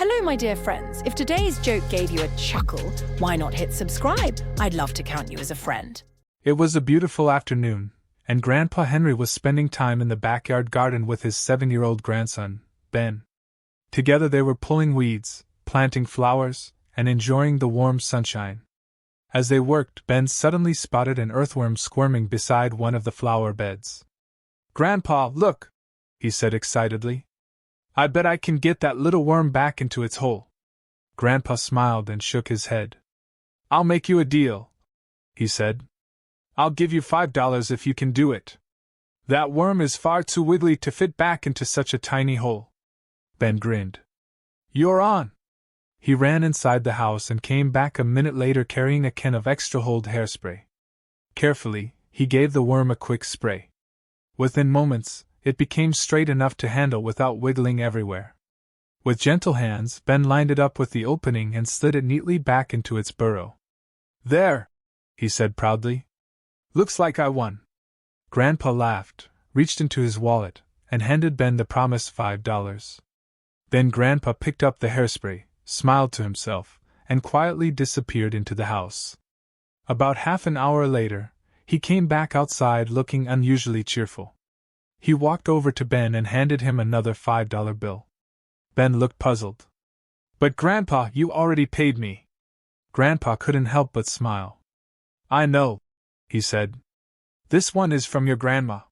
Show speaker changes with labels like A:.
A: Hello, my dear friends. If today's joke gave you a chuckle, why not hit subscribe? I'd love to count you as a friend.
B: It was a beautiful afternoon, and Grandpa Henry was spending time in the backyard garden with his 7-year-old grandson, Ben. Together they were pulling weeds, planting flowers, and enjoying the warm sunshine. As they worked, Ben suddenly spotted an earthworm squirming beside one of the flower beds. "Grandpa, look!" he said excitedly. "I bet I can get that little worm back into its hole." Grandpa smiled and shook his head. "I'll make you a deal," he said. "I'll give you $5 if you can do it. That worm is far too wiggly to fit back into such a tiny hole." Ben grinned. "You're on!" He ran inside the house and came back a minute later carrying a can of extra hold hairspray. Carefully, he gave the worm a quick spray. Within moments, it became straight enough to handle without wiggling everywhere. With gentle hands, Ben lined it up with the opening and slid it neatly back into its burrow. "There!" he said proudly. "Looks like I won." Grandpa laughed, reached into his wallet, and handed Ben the promised $5. Then Grandpa picked up the hairspray, smiled to himself, and quietly disappeared into the house. About half an hour later, he came back outside looking unusually cheerful. He walked over to Ben and handed him another $5 bill. Ben looked puzzled. "But Grandpa, you already paid me." Grandpa couldn't help but smile. "I know," he said. "This one is from your grandma."